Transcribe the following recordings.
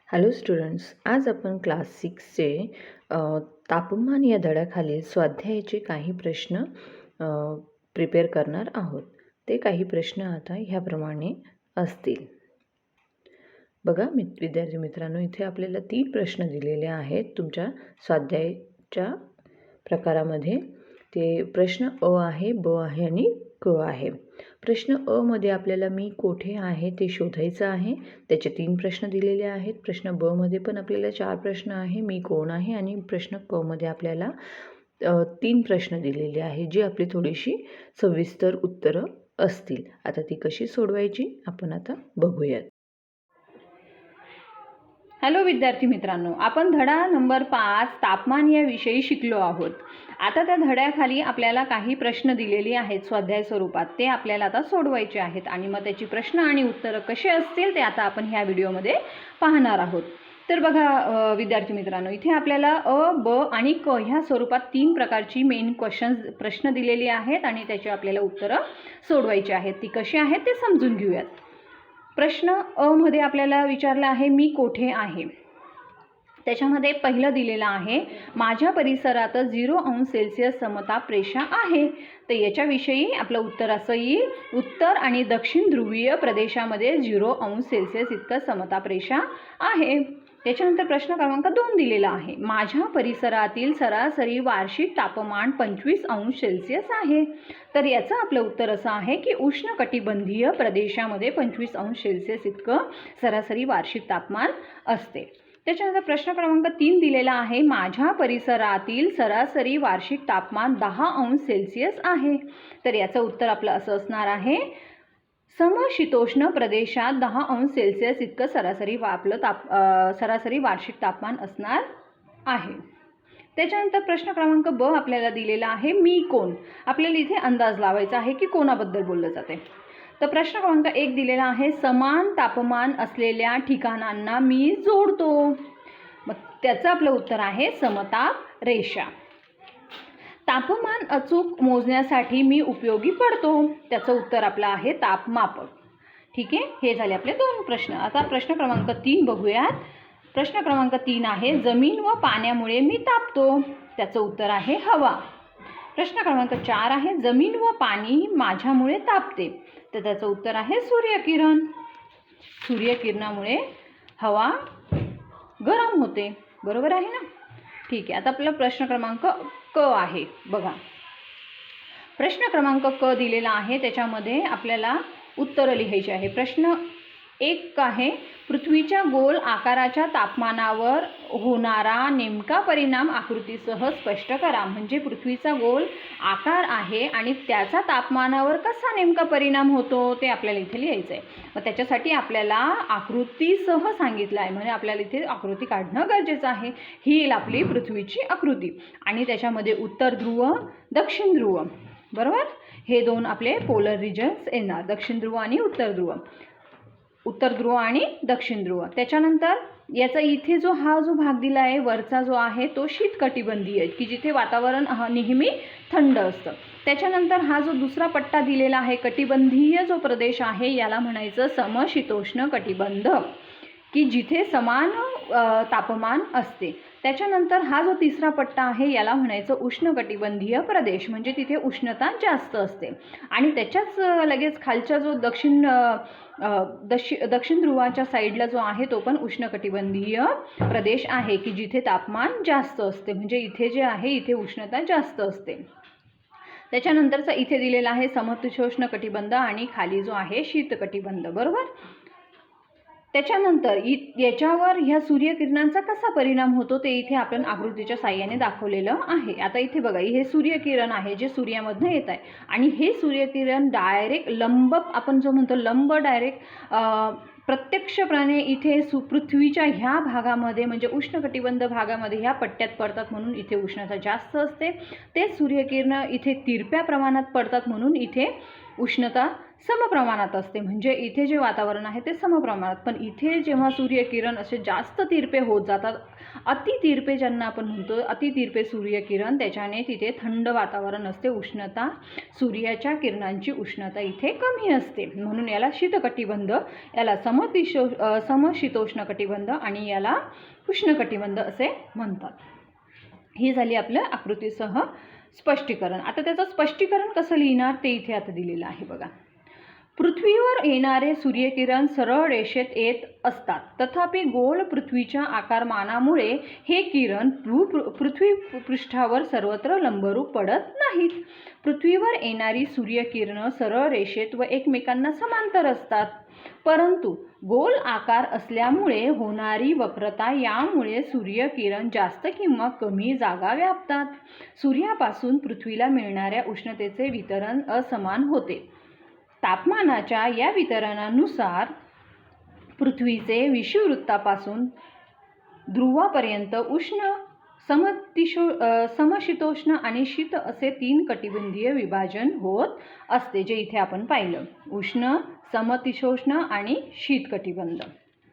Hello students, आज आपण class 6चे तापमान या धड्याखालील स्वाध्यायाचे काही प्रश्न प्रिपेअर करणार आहोत. ते काही प्रश्न आता ह्याप्रमाणे असतील. बघा विद्यार्थी मित्रांनो, इथे आपल्याला 3 प्रश्न दिलेले आहेत तुमच्या स्वाध्यायाच्या प्रकारामध्ये. ते प्रश्न अ आहे, ब आहे आणि क आहे. प्रश्न अ मध्ये आपल्याला मी कोठे आहे ते शोधायचं आहे. त्याचे 3 प्रश्न दिलेले आहेत. प्रश्न ब मध्ये पण आपल्याला 4 प्रश्न आहे, मी कोण आहे. आणि प्रश्न क मध्ये आपल्याला 3 प्रश्न दिलेले आहे, जी आपली थोडीशी सविस्तर उत्तरं असतील. आता ती कशी सोडवायची आपण आता बघूयात. हॅलो विद्यार्थी मित्रांनो, आपण धडा नंबर 5 तापमान या विषयी शिकलो आहोत. आता त्या धड्याखाली आपल्याला काही प्रश्न दिलेले आहेत स्वाध्याय स्वरूपात, ते आपल्याला आता सोडवायचे आहेत. आणि मग त्याची प्रश्न आणि उत्तरं कसे असतील ते आता आपण ह्या व्हिडिओमध्ये पाहणार आहोत. तर बघा विद्यार्थी मित्रांनो, इथे आपल्याला अ, ब आणि क ह्या स्वरूपात 3 प्रकारची मेन प्रश्न दिलेली आहेत आणि त्याची आपल्याला उत्तरं सोडवायची आहेत. ती कशी आहेत ते समजून घेऊयात. प्रश्न अ मध्ये आपल्याला विचारलं आहे मी कोठे आहे. त्याच्यामध्ये पहिलं दिलेलं आहे माझ्या परिसरात 0°C समताप रेषा आहे. तर याच्याविषयी आपलं उत्तर असं येईल, उत्तर आणि दक्षिण ध्रुवीय प्रदेशामध्ये 0°C इतकं समताप रेषा आहे. त्याच्यानंतर प्रश्न क्रमांक 2 दिलेला आहे माझ्या परिसरातील सरासरी वार्षिक तापमान 25°C आहे. तर याचं आपलं उत्तर असं आहे की उष्णकटिबंधीय प्रदेशामध्ये 25°C इतकं सरासरी वार्षिक तापमान असते. त्याच्यानंतर प्रश्न क्रमांक 3 दिलेला आहे माझ्या परिसरातील सरासरी वार्षिक तापमान 10°C आहे. तर याचं उत्तर आपलं असं असणार आहे, समशीतोष्ण प्रदेशात 10°C इतकं सरासरी वार्षिक तापमान असणार आहे. त्याच्यानंतर प्रश्न क्रमांक ब आपल्याला दिलेला आहे मी कोण. आपल्याला इथे अंदाज लावायचा आहे की कोणाबद्दल बोललं जाते. तर प्रश्न क्रमांक 1 दिलेला आहे समान तापमान असलेल्या ठिकाणांना मी जोडतो. मग त्याचं आपलं उत्तर आहे समताप रेषा. तापमान अचूक मोजण्यासाठी मी उपयोगी पडतो. त्याचं उत्तर आपलं आहे तापमापक. ठीक आहे, हे झाले आपले 2 प्रश्न. आता प्रश्न क्रमांक 3 बघूयात. प्रश्न क्रमांक 3 आहे जमीन व पाण्यामुळे मी तापतो. त्याचं उत्तर आहे हवा. प्रश्न क्रमांक 4 आहे जमीन व पाणी माझ्यामुळे तापते. तर त्याचं उत्तर आहे सूर्यकिरण. सूर्यकिरणामुळे हवा गरम होते. बरोबर आहे ना. ठीक आहे, आता आपला प्रश्न क्रमांक क आहे. बघा प्रश्न क्रमांक क दिलेला आहे, त्याच्यामध्ये आपल्याला उत्तरं लिहायची आहे. प्रश्न 1 आहे पृथ्वीच्या गोल आकाराच्या तापमानावर होणारा नेमका परिणाम आकृतीसह स्पष्ट करा. म्हणजे पृथ्वीचा गोल आकार आहे आणि त्याचा तापमानावर कसा नेमका परिणाम होतो ते आपल्याला इथे लिहायचं आहे. मग त्याच्यासाठी आपल्याला आकृतीसह सांगितलं आहे, म्हणजे आपल्याला इथे आकृती काढणं गरजेचं आहे. ही येईल आपली पृथ्वीची आकृती आणि त्याच्यामध्ये उत्तर ध्रुव, दक्षिण ध्रुव, बरोबर, हे 2 आपले पोलर रिजन्स येणार, दक्षिण ध्रुव आणि उत्तर ध्रुव. उत्तर ध्रुव आणि दक्षिण ध्रुव. त्याच्यानंतर याचा इथे हा जो भाग दिला आहे वरचा जो आहे तो शीतकटिबंधीय, की जिथे वातावरण नेहमी थंड असतं. त्याच्यानंतर हा जो दुसरा पट्टा दिलेला आहे कटिबंधीय जो प्रदेश आहे याला म्हणायचं समशीतोष्ण कटिबंध, की जिथे समान तापमान असते. त्याच्यानंतर हा जो तिसरा पट्टा आहे याला म्हणायचं उष्णकटिबंधीय प्रदेश, म्हणजे तिथे उष्णता जास्त असते. आणि त्याच्याच लगेच खालचा जो दक्षिण ध्रुवाच्या साईडला जो आहे तो पण उष्णकटिबंधीय प्रदेश आहे, की जिथे तापमान जास्त असते, म्हणजे इथे जे आहे इथे उष्णता जास्त असते. त्याच्यानंतरचा इथे दिलेला आहे समशीतोष्ण कटिबंध आणि खाली जो आहे शीतकटिबंध. बरोबर. त्याच्यानंतर याच्यावर ह्या सूर्यकिरणांचा कसा परिणाम होतो ते इथे आपण आकृतीच्या साहाय्याने दाखवलेलं आहे. आता इथे बघा, हे सूर्यकिरण आहे जे सूर्यामधनं येत आहे आणि हे सूर्यकिरण डायरेक्ट लंब, आपण जो म्हणतो लंब, डायरेक्ट प्रत्यक्षपणे इथे पृथ्वीच्या ह्या भागामध्ये म्हणजे उष्णकटिबंध भागामध्ये ह्या पट्ट्यात पडतात, म्हणून इथे उष्णता जास्त असते. ते सूर्यकिरण इथे तिरप्या प्रमाणात पडतात, म्हणून इथे उष्णता समप्रमाणात असते, म्हणजे इथे जे वातावरण आहे ते समप्रमाणात. पण इथे जेव्हा सूर्यकिरण असे जास्त तिरपे होत जातात, अतितिरपे ज्यांना आपण म्हणतो, अतितिरपे सूर्यकिरण, त्याच्याने तिथे थंड वातावरण असते, उष्णता, सूर्याच्या किरणांची उष्णता इथे कमी असते. म्हणून याला शीतकटिबंध, याला समशीतोष्ण कटिबंध आणि याला उष्णकटिबंध असे म्हणतात. ही झाली आपलं आकृतीसह स्पष्टीकरण. आता त्याचं स्पष्टीकरण कसं लिहिणार ते इथे आता दिलेलं आहे बघा. पृथ्वीवर येणारे सूर्यकिरण सरळ रेषेत येत असतात, तथापि गोल पृथ्वीच्या आकारमानामुळे हे किरण पृथ्वी पृष्ठावर सर्वत्र लंबरूप पडत नाहीत. पृथ्वीवर येणारी सूर्यकिरणं सरळ रेषेत व एकमेकांना समांतर असतात, परंतु गोल आकार असल्यामुळे होणारी वक्रता यामुळे सूर्यकिरण जास्त किंवा कमी जागा व्यापतात. सूर्यापासून पृथ्वीला मिळणाऱ्या उष्णतेचे वितरण असमान होते. तापमानाच्या या वितरणानुसार पृथ्वीचे विषुववृत्तापासून ध्रुवापर्यंत उष्ण, समशीतोष्ण आणि शीत असे 3 कटिबंधीय विभाजन होत असते, जे इथे आपण पाहिलं. उष्ण, समशीतोष्ण आणि शीत कटिबंध.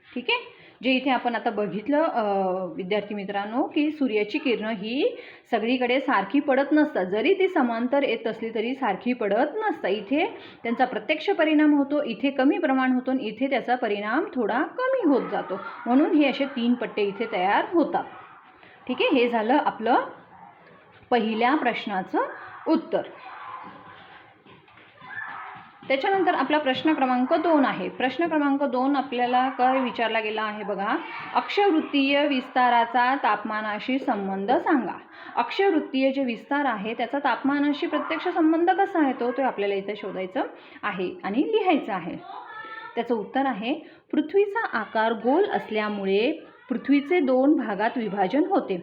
ठीक आहे. जे इथे आपण आता बघितलं विद्यार्थी मित्रांनो, की सूर्याची किरणं ही सगळीकडे सारखी पडत नसतात. जरी ती समांतर येत असली तरी सारखी पडत नसतात. इथे त्यांचा प्रत्यक्ष परिणाम होतो, इथे कमी प्रमाण होतो आणि इथे त्याचा परिणाम थोडा कमी होत जातो. म्हणून हे असे 3 पट्टे इथे तयार होतात. ठीक आहे. हे झालं आपलं पहिल्या प्रश्नाचं उत्तर. त्याच्यानंतर आपला प्रश्न क्रमांक 2 आहे. प्रश्न क्रमांक 2 आपल्याला काय विचारला गेला आहे बघा. अक्षवृत्तीय विस्ताराचा तापमानाशी संबंध सांगा. अक्षवृत्तीय जे विस्तार आहे त्याचा तापमानाशी प्रत्यक्ष संबंध कसा आहे तो आपल्याला इथे शोधायचं आहे आणि लिहायचं आहे. त्याचं उत्तर आहे, पृथ्वीचा आकार गोल असल्यामुळे पृथ्वीचे 2 भागात विभाजन होते.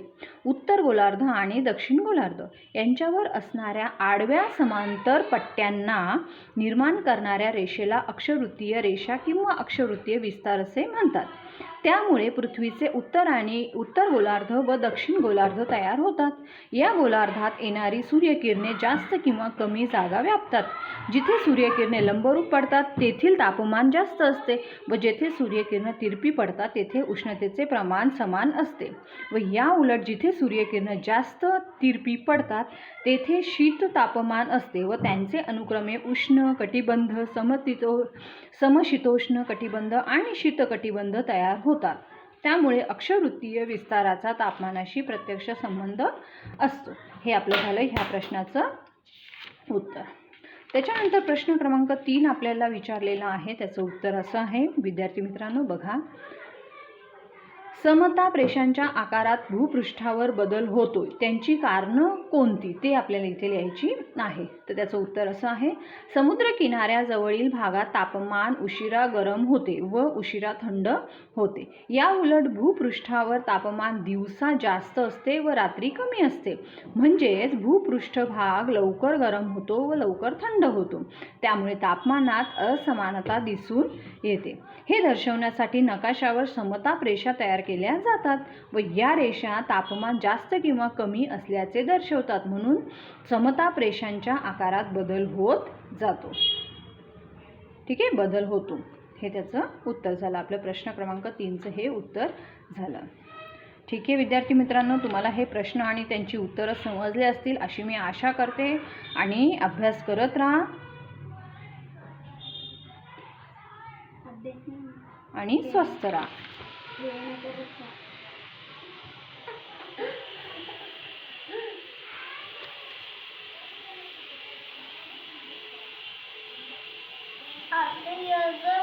उत्तर गोलार्ध आणि दक्षिण गोलार्ध यांच्यावर असणाऱ्या आडव्या समांतर पट्ट्यांना निर्माण करणाऱ्या रेषेला अक्षवृत्तीय रेषा किंवा अक्षवृत्तीय विस्तार असे म्हणतात. त्यामुळे पृथ्वीचे उत्तर गोलार्ध व दक्षिण गोलार्ध तयार होतात. या गोलार्धात येणारी सूर्यकिरणे जास्त किंवा कमी जागा व्यापतात. जिथे सूर्यकिरणे लंबरूप पडतात तेथील तापमान जास्त असते व जेथे सूर्यकिरणे तिरपी पडतात तेथे उष्णतेचे प्रमाण समान असते व या उलट जिथे सूर्यकिरणे जास्त तिरपी पडतात तेथे शीत तापमान असते व त्यांचे अनुक्रमे उष्ण कटिबंध, समशीतोष्ण कटिबंध आणि शीत कटिबंध तयार होतात. त्यामुळे अक्षवृत्तीय विस्ताराचा तापमानाशी प्रत्यक्ष संबंध असतो. हे आपलं झालं ह्या प्रश्नाचं उत्तर. त्याच्यानंतर प्रश्न क्रमांक 3 आपल्याला विचारलेला आहे. त्याचं उत्तर असं आहे विद्यार्थी मित्रांनो बघा. समताप रेषांच्या आकारात भूपृष्ठावर बदल होतो, त्यांची कारणं कोणती ते आपल्याला इथे लिहायची आहे. तर त्याचं उत्तर असं आहे, समुद्र किनाऱ्याजवळील भागात तापमान उशिरा गरम होते व उशिरा थंड होते. या उलट भूपृष्ठावर तापमान दिवसा जास्त असते व रात्री कमी असते. म्हणजेच भूपृष्ठभाग लवकर गरम होतो व लवकर थंड होतो. त्यामुळे तापमानात असमानता दिसून येते. हे दर्शवण्यासाठी नकाशावर समताप रेषा तयार केल्या जातात व या रेषा तापमान जास्त किंवा कमी असल्याचे दर्शवतात. म्हणून समताप रेषांच्या आकारात बदल होत जातो. ठीक आहे, बदल होतो. हे त्याचं उत्तर झालं. आपलं प्रश्न क्रमांक 3चं हे उत्तर झालं. ठीक आहे विद्यार्थी मित्रांनो, तुम्हाला हे प्रश्न आणि त्यांची उत्तरं समजले असतील अशी मी आशा करते आणि अभ्यास करत राहा आणि स्वस्थ राहा. आता